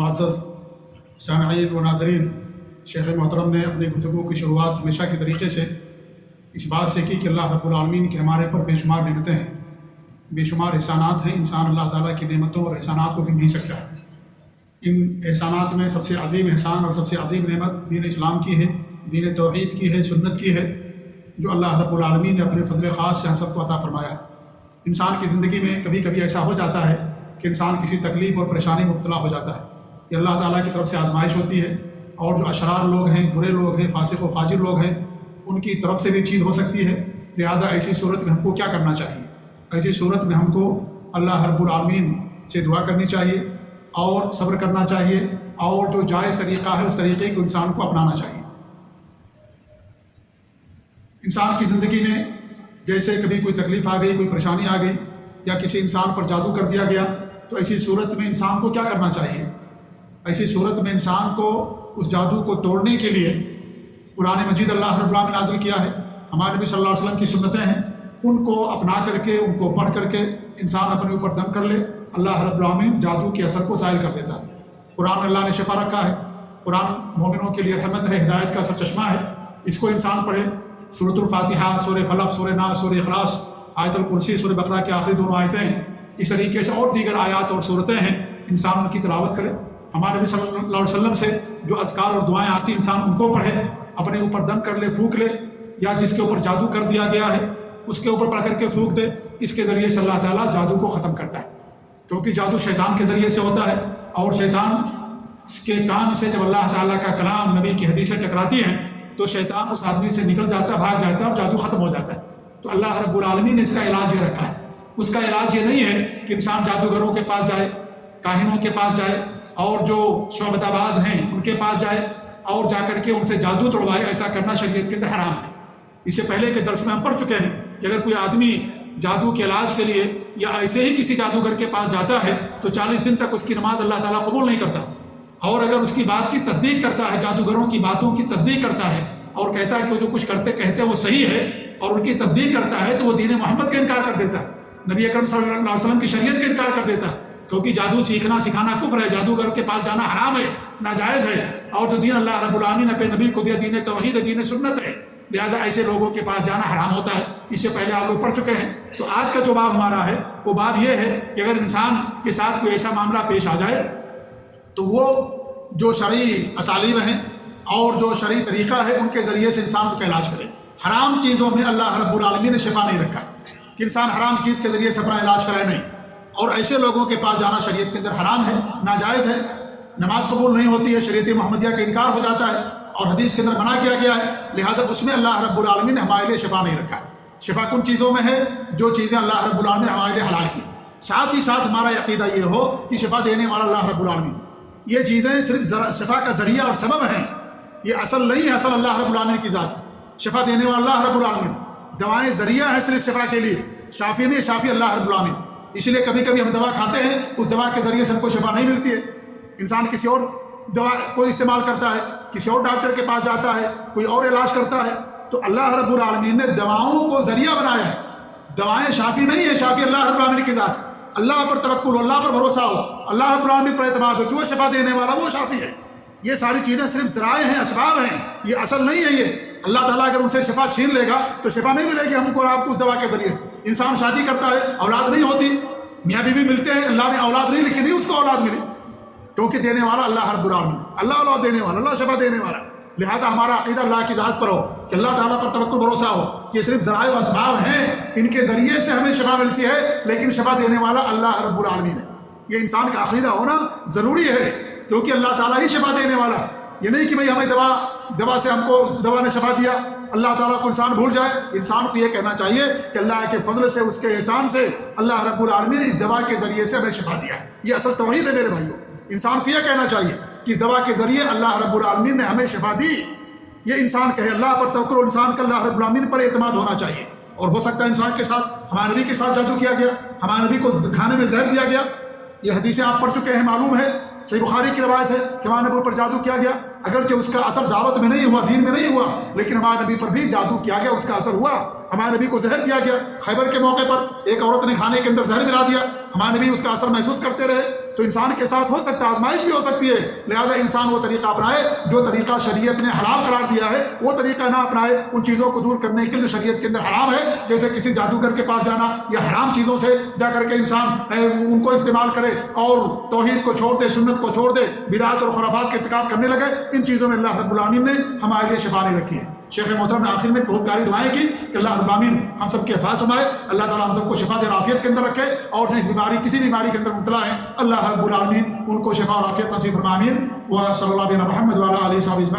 معزز سامعین و ناظرین، شیخ محترم نے اپنی گفتگو کی شروعات ہمیشہ کے طریقے سے اس بات سے کی کہ اللہ رب العالمین کے ہمارے پر بے شمار نعمتیں ہیں، بے شمار احسانات ہیں۔ انسان اللہ تعالیٰ کی نعمتوں اور احسانات کو گن نہیں سکتا ہے۔ ان احسانات میں سب سے عظیم احسان اور سب سے عظیم نعمت دین اسلام کی ہے، دین توحید کی ہے، سنت کی ہے، جو اللہ رب العالمین نے اپنے فضل خاص سے ہم سب کو عطا فرمایا۔ انسان کی زندگی میں کبھی کبھی ایسا ہو جاتا ہے کہ انسان کسی تکلیف اور پریشانی میں مبتلا ہو جاتا ہے، یہ اللہ تعالیٰ کی طرف سے آزمائش ہوتی ہے، اور جو اشرار لوگ ہیں، برے لوگ ہیں، فاسق و فاجر لوگ ہیں، ان کی طرف سے بھی چیز ہو سکتی ہے۔ لہذا ایسی صورت میں ہم کو کیا کرنا چاہیے؟ ایسی صورت میں ہم کو اللہ رب العالمین سے دعا کرنی چاہیے اور صبر کرنا چاہیے، اور جو جائز طریقہ ہے اس طریقے کو انسان کو اپنانا چاہیے۔ انسان کی زندگی میں جیسے کبھی کوئی تکلیف آ گئی، کوئی پریشانی آ گئی، یا کسی انسان پر جادو کر دیا گیا، تو ایسی صورت میں انسان کو کیا کرنا چاہیے؟ ایسی صورت میں انسان کو اس جادو کو توڑنے کے لیے قرآن مجید اللہ رب العالمین نے نازل کیا ہے، ہمارے نبی صلی اللہ علیہ وسلم کی سنتیں ہیں، ان کو اپنا کر کے، ان کو پڑھ کر کے انسان اپنے اوپر دم کر لے، اللہ رب العالمین جادو کے اثر کو ظاہر کر دیتا ہے۔ قرآن میں اللہ نے شفا رکھا ہے، قرآن مومنوں کے لیے رحمت ہے، ہدایت کا سرچشمہ ہے، اس کو انسان پڑھے۔ سورۃ الفاتحہ، سورہ فلق، سورہ ناس، سورہ اخلاص، آیت الکرسی، سورہ بقرہ کی آخری دونوں آیتیں، اس طریقے سے اور دیگر آیات اور صورتیں ہیں، انسان ان کی تلاوت کرے۔ ہمارے نبی صلی اللہ علیہ وسلم سے جو اذکار اور دعائیں آتی، انسان ان کو پڑھے، اپنے اوپر دم کر لے، پھونک لے، یا جس کے اوپر جادو کر دیا گیا ہے اس کے اوپر پڑھ کر کے پھونک دے۔ اس کے ذریعے سے اللہ تعالیٰ جادو کو ختم کرتا ہے، کیونکہ جادو شیطان کے ذریعے سے ہوتا ہے، اور شیطان کے کان سے جب اللہ تعالیٰ کا کلام، نبی کی حدیثیں ٹکراتی ہیں تو شیطان اس آدمی سے نکل جاتا ہے، بھاگ جاتا ہے، اور جادو ختم ہو جاتا ہے۔ تو اللہ رب العالمین نے اس کا علاج یہ رکھا ہے۔ اس کا علاج یہ نہیں ہے کہ انسان جادوگروں کے پاس جائے، کاہنوں کے پاس جائے، اور جو شعبدہ باز ہیں ان کے پاس جائے اور جا کر کے ان سے جادو توڑوائے۔ ایسا کرنا شریعت کے اندر حرام ہے۔ اس سے پہلے کے درس میں ہم پڑھ چکے ہیں کہ اگر کوئی آدمی جادو کے علاج کے لیے یا ایسے ہی کسی جادوگر کے پاس جاتا ہے تو 40 دن تک اس کی نماز اللہ تعالیٰ قبول نہیں کرتا، اور اگر اس کی بات کی تصدیق کرتا ہے، جادوگروں کی باتوں کی تصدیق کرتا ہے اور کہتا ہے کہ وہ جو کچھ کہتے ہیں وہ صحیح ہے، اور ان کی تصدیق کرتا ہے، تو وہ دین محمد کا انکار کر دیتا ہے، نبی اکرم صلی اللہ علیہ وسلم کی شریعت کا انکار کر دیتا ہے، کیونکہ جادو سیکھنا سکھانا کفر ہے، جادوگر کے پاس جانا حرام ہے، ناجائز ہے، اور جو دین اللہ رب العالمین نے اپنے نبی کو دیا، دین توحید ہے، دین سنت ہے، لہذا ایسے لوگوں کے پاس جانا حرام ہوتا ہے۔ اس سے پہلے آپ لوگ پڑھ چکے ہیں۔ تو آج کا جو باب ہمارا ہے وہ باب یہ ہے کہ اگر انسان کے ساتھ کوئی ایسا معاملہ پیش آ جائے تو وہ جو شرعی اسالیب ہیں اور جو شرعی طریقہ ہے ان کے ذریعے سے انسان کا علاج کرے۔ حرام چیزوں میں اللہ رب العالمین نے شفا نہیں رکھا کہ انسان حرام چیز کے ذریعے سے اپنا علاج کرائے، نہیں، اور ایسے لوگوں کے پاس جانا شریعت کے اندر حرام ہے، ناجائز ہے، نماز قبول نہیں ہوتی ہے، شریعت محمدیہ کا انکار ہو جاتا ہے، اور حدیث کے اندر منع کیا گیا ہے، لہذا اس میں اللہ رب العالمین نے ہمارے لیے شفا نہیں رکھا ہے۔ شفا کن چیزوں میں ہے جو چیزیں اللہ رب العالمین نے ہمارے لیے حلال کی۔ ساتھ ہی ساتھ ہمارا عقیدہ یہ ہو کہ شفا دینے والا اللہ رب العالمین، یہ چیزیں صرف شفا کا ذریعہ اور سبب ہیں، یہ اصل نہیں ہے، اصل اللہ رب العالمین کی ذات ہے۔ شفا دینے والا اللہ رب العالمین، دوائیں ذریعہ ہے صرف شفا کے لیے، شافی نہیں، شافی اللہ رب العالمین۔ اس لیے کبھی کبھی ہم دوا کھاتے ہیں، اس دوا کے ذریعے سے ہم کو شفا نہیں ملتی ہے، انسان کسی اور دوا کو استعمال کرتا ہے، کسی اور ڈاکٹر کے پاس جاتا ہے، کوئی اور علاج کرتا ہے، تو اللہ رب العالمین نے دواؤں کو ذریعہ بنایا ہے۔ دوائیں شافی نہیں ہے، شافی اللہ رب العالمین کی ذات۔ اللہ پر توکل ہو، اللہ پر بھروسہ ہو، اللہ رب العالمین پر اعتماد ہو کہ وہ شفا دینے والا، وہ شافی ہے۔ یہ ساری چیزیں صرف ذرائع ہیں، اسباب ہیں، یہ اصل نہیں ہے۔ یہ اللہ تعالیٰ اگر ان سے شفا چھین لے گا تو شفا نہیں ملے گی ہم کو اور آپ کو اس دوا کے ذریعے۔ انسان شادی کرتا ہے، اولاد نہیں ہوتی، میاں بیوی ملتے ہیں، اللہ نے اولاد نہیں لکھی، نہیں اس کو اولاد ملی، کیونکہ دینے والا اللہ رب العالمین، اللہ اولاد دینے والا، اللہ شفا دینے والا۔ لہذا ہمارا عقیدہ اللہ کی ذات پر ہو کہ اللہ تعالیٰ پر توکل بھروسہ ہو کہ یہ صرف ذرائع و اسباب ہیں، ان کے ذریعے سے ہمیں شفا ملتی ہے، لیکن شفا دینے والا اللہ رب العالمین ہے۔ یہ انسان کا عقیدہ ہونا ضروری ہے، کیونکہ اللہ تعالیٰ ہی شفا دینے والا۔ یہ نہیں کہ بھئی ہمیں دوا سے ہم کو دوا نے شفا دیا، اللہ تعالیٰ کو انسان بھول جائے۔ انسان کو یہ کہنا چاہیے کہ اللہ کے فضل سے، اس کے احسان سے اللہ رب العالمین نے اس دوا کے ذریعے سے ہمیں شفا دیا۔ یہ اصل توحید ہے میرے بھائیوں۔ انسان کو یہ کہنا چاہیے کہ اس دوا کے ذریعے اللہ رب العالمین نے ہمیں شفا دی، یہ انسان کہے۔ اللہ پر توکل اور انسان کا اللہ رب العالمین پر اعتماد ہونا چاہیے۔ اور ہو سکتا ہے انسان کے ساتھ، ہمارے نبی کے ساتھ جادو کیا گیا، ہمارے نبی کو کھانے میں زہر دیا گیا، یہ حدیثیں آپ پڑھ چکے ہیں، معلوم ہے، صحیح بخاری کی روایت ہے کہ ہمارے نبی پر جادو کیا گیا، اگرچہ اس کا اثر دعوت میں نہیں ہوا، دین میں نہیں ہوا، لیکن ہمارے نبی پر بھی جادو کیا گیا، اس کا اثر ہوا، ہمارے نبی کو زہر دیا گیا۔ خیبر کے موقع پر ایک عورت نے کھانے کے اندر زہر ملا دیا، ہمارے نبی اس کا اثر محسوس کرتے رہے، تو انسان کے ساتھ ہو سکتا ہے، آزمائش بھی ہو سکتی ہے، لہذا انسان وہ طریقہ اپنائے جو طریقہ شریعت نے حرام قرار دیا ہے، وہ طریقہ نہ اپنائے ان چیزوں کو دور کرنے کے لیے شریعت کے اندر حرام ہے، جیسے کسی جادوگر کے پاس جانا یا حرام چیزوں سے جا کر کے انسان ان کو استعمال کرے اور توحید کو چھوڑ دے، سنت کو چھوڑ دے، بدعات اور خرافات کے ارتکاب کرنے لگے، ان چیزوں میں اللہ رب العالمین نے ہمارے لیے شفا نہیں رکھی ہے۔ شیخ محترم نے آخر میں بہت پیاری دعائیں کی کہ اللہ رب العالمین ہم سب کے حفاظت فرمائے، اللہ تعالیٰ ہم سب کو شفا دے اور عافیت کے اندر رکھے، اور جو اس بیماری کسی بیماری کے اندر مبتلا ہے اللہ رب العالمین ان کو شفا اور عافیت نصیب فرمائے، آمین۔ وصلی اللہ علی محمد وعلی آلہ وصحبہ